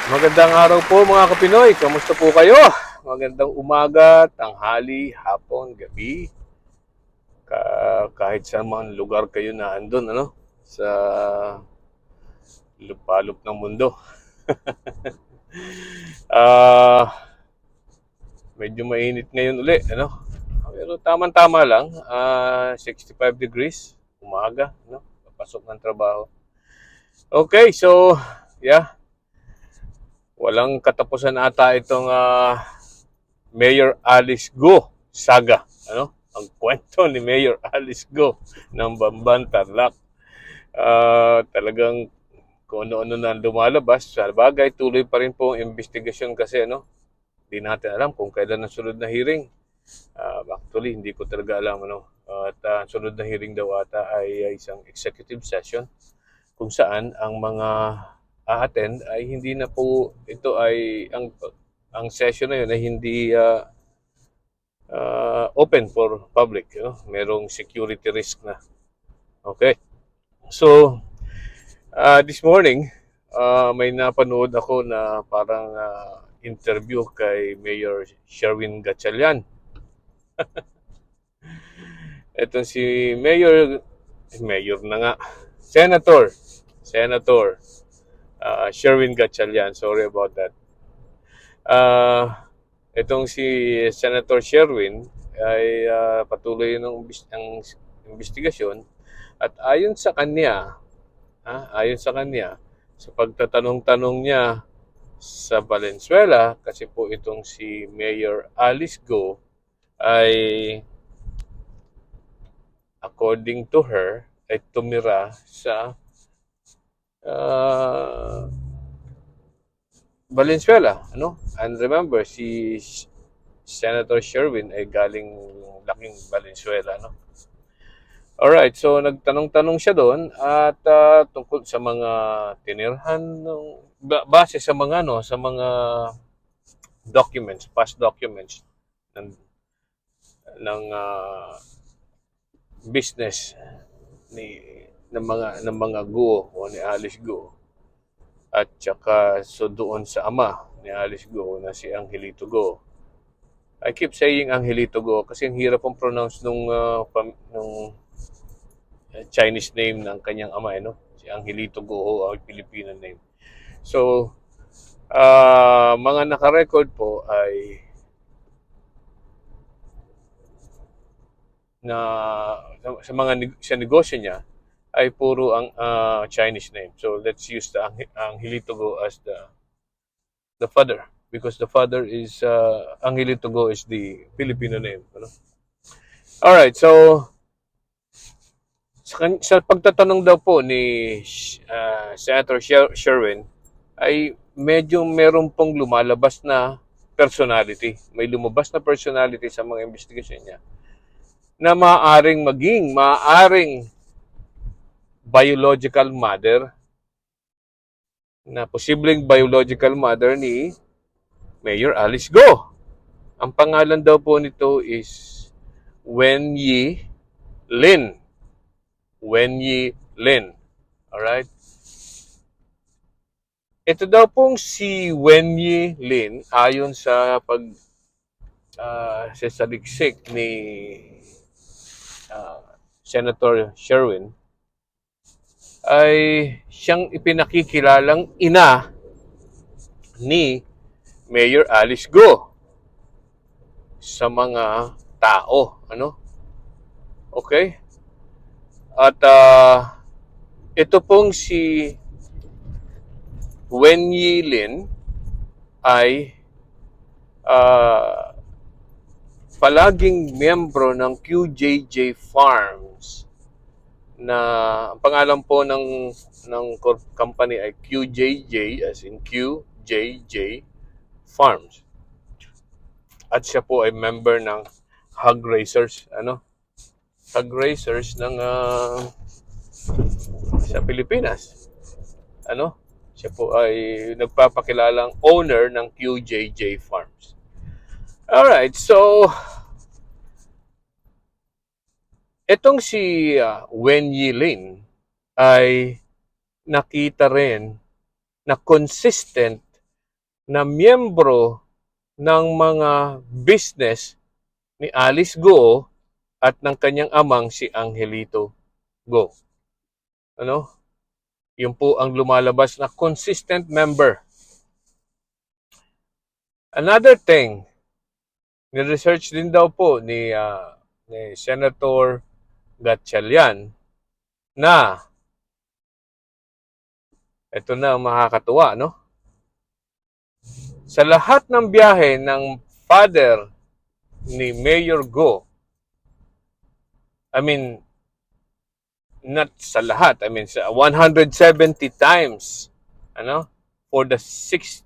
Magandang araw po mga Kapinoy. Kamusta po kayo? Magandang umaga, tanghali, hapon, gabi. Kahit sa mga lugar kayo na andun, ano? Sa lupalop ng mundo. Ah, medyo mainit ngayon uli, ano? Pero tama-tama lang, 65 degrees, umaga, no? Papasok ng trabaho. Okay, so, yeah, walang katapusan ata itong Mayor Alice Go saga. Ano? Ang kwento ni Mayor Alice Go ng Bamban Tarlac. Talagang kung ano-ano na lumalabas. Sa bagay, tuloy pa rin po ang investigasyon kasi ano, hindi natin alam kung kailan ang sunod na hearing. Actually, hindi ko talaga alam. Ano. At sunod na hearing daw ata ay isang executive session kung saan ang mga a-attend ay hindi na po ito ay ang session na yun ay hindi open for public. You know? Merong security risk na. Okay. So, this morning, may napanood ako na parang interview kay Mayor Sherwin Gatchalian. Ito si Mayor na nga, Senator Sherwin Gatchalian. Sorry about that. Itong si Senator Sherwin ay patuloy ang investigasyon at ayon sa kanya, sa pagtatanong-tanong niya sa Valenzuela, kasi po itong si Mayor Alice Go ay according to her ay tumira sa uh, Valenzuela, ano? And remember, si Senator Sherwin ay galing laking Valenzuela, no? Alright, so nagtanong-tanong siya doon at tungkol sa mga tinirhan base sa mga documents, past documents ng business ni ng mga Go o ni Alice Go at saka so doon sa ama ni Alice Go na si Angelito Go. I keep saying Angelito Go kasi ang hirap ang pronounce nung Chinese name ng kanyang ama, no? Si Angelito Go o Filipino name. So, mga naka-record po ay na sa mga sa negosyo niya ay puro ang Chinese name. So let's use the Angelito Go as the father because the father is Angelito Go is the Filipino name. Ano? All right, so sa pagtatanong daw po ni Senator Sherwin ay medyo meron pong lumalabas na personality. May lumabas na personality sa mga investigation niya na maaring biological mother na posibleng biological mother ni Mayor Alice Go. Ang pangalan daw po nito is Wen Yi Lin. Wen Yi Lin. Alright? Ito daw pong si Wen Yi Lin ayon sa sa saliksik ni Senator Sherwin ay siyang ipinakikilalang ina ni Mayor Alice Go sa mga tao, ano? Okay? At ito pong si Wen Yilin ay palaging miyembro ng QJJ Farms na ang pangalan po ng company ay QJJ as in QJJ Farms. At siya po ay member ng Hog Racers, ano? Hog Racers ng sa Pilipinas. Ano? Siya po ay nagpapakilalang owner ng QJJ Farms. Alright, so etong si Wen Yilin ay nakita rin na consistent na miyembro ng mga business ni Alice Go at ng kanyang amang si Angelito Go. Ano? Yun po ang lumalabas na consistent member. Another thing, ni-research din daw po ni Senator Gatchalian na ito na ang makakatuwa, no? Sa lahat ng biyahe ng father ni Mayor Go, I mean, not sa lahat, I mean, sa 170 times, ano, for the 6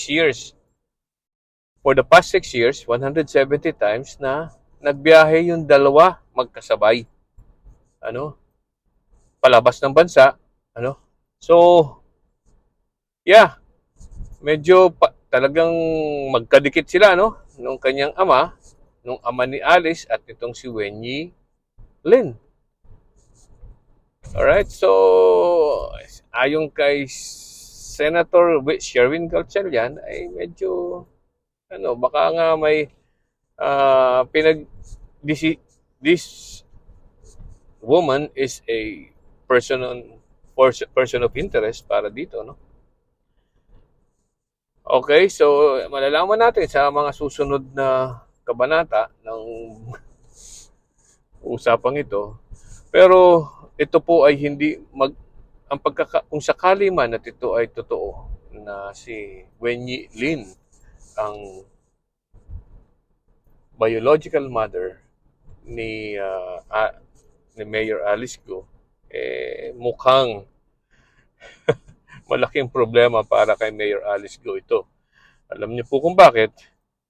years, for the past 6 years, 170 times na nagbiyahe yung dalawa magkasabay, ano, palabas ng bansa, ano. So, yeah, medyo talagang magkadikit sila, no, nung kanyang ama, nung ama ni Alice at itong si Wenyi Lin. Alright, so ayon kay Senator Sherwin Gatchalian ay medyo baka nga may this woman is a person of interest para dito, no? Okay, so malalaman natin sa mga susunod na kabanata ng usapang ito. Pero ito po ay hindi kung sakali man at ito ay totoo na si Wenyi Lin ang biological mother ni Mayor Alice Go, mukhang malaking problema para kay Mayor Alice Go ito. Alam niyo po kung bakit?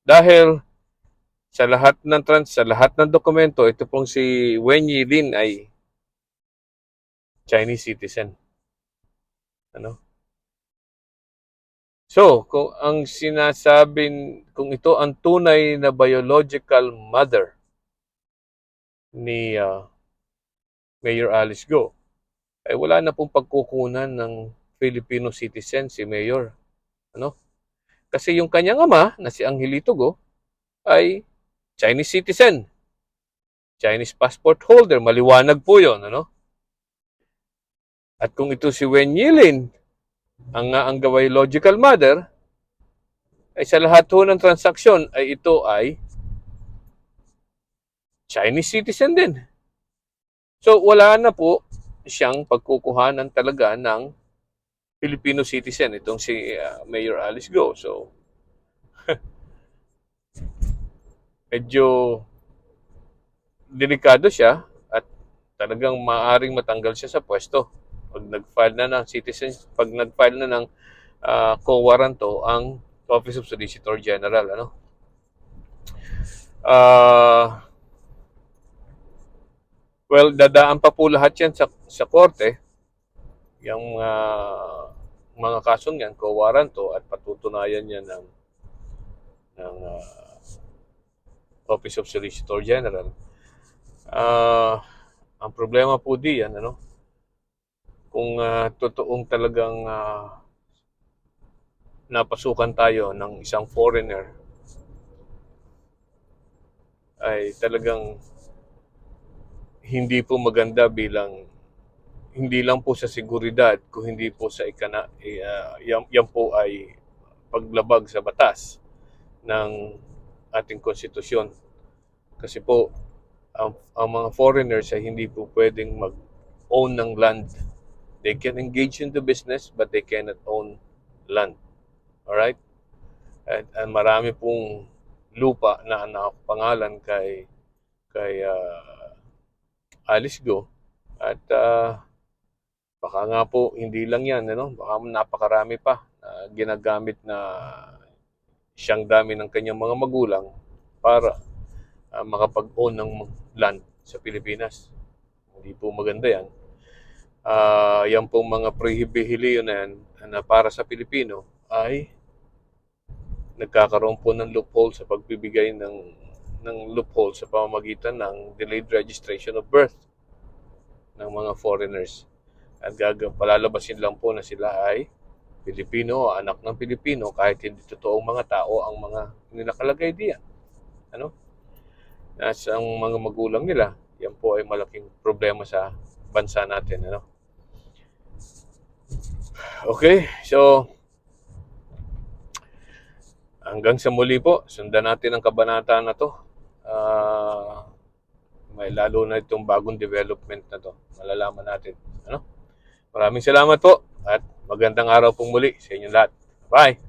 Dahil sa lahat ng dokumento, ito pong si Wenyi Lin ay Chinese citizen. Ano? So, kung ito ang tunay na biological mother ni Mayor Alice Go, ay wala na pong pagkukunan ng Filipino citizen si Mayor. Ano? Kasi yung kanyang ama na si Angelito Go ay Chinese citizen. Chinese passport holder, maliwanag po 'yon, ano? At kung ito si Wen Yilin, ang biological mother, ay sa lahat ho ng transaksyon ay ito ay Chinese citizen din. So wala na po siyang pagkukuhanan talaga ng Filipino citizen itong si Mayor Alice Go. So medyo delikado siya at talagang maaring matanggal siya sa pwesto pag nag-file na ng co-warranto ang Office of Solicitor General, ano. Well, dadaan pa po lahat yan sa korte, yung mga kasong yan, co-warranto, at patutunayan yan ng Office of Solicitor General. Ang problema po diyan, ano, kung totoong talagang napasukan tayo ng isang foreigner, ay talagang hindi po maganda hindi lang po sa seguridad, kung hindi po sa yan po ay paglabag sa batas ng ating konstitusyon. Kasi po, ang mga foreigners ay hindi po pwedeng mag-own ng land. They can engage in the business, but they cannot own land. Alright? At marami pong lupa na nakapangalan kay Alice Go. At baka nga po hindi lang yan, ano? Baka napakarami pa na ginagamit na siyang dami ng kanyang mga magulang para makapag-own ng land sa Pilipinas. Hindi po maganda yan. Yan pong mga prehibihiliyo na yan na para sa Pilipino ay nagkakaroon po ng loophole sa pagbibigay ng loophole sa pamamagitan ng delayed registration of birth ng mga foreigners. At palalabasin lang po na sila ay Pilipino, anak ng Pilipino, kahit hindi totoong mga tao ang mga nakalagay diyan. Ano? As ang mga magulang nila, yan po ay malaking problema sa bansa natin. Ano? Okay, so hanggang sa muli po, sundan natin ang kabanata na to. May lalo na itong bagong development na to. Malalaman natin. Ano? Maraming salamat po at magandang araw pong muli sa inyong lahat. Bye!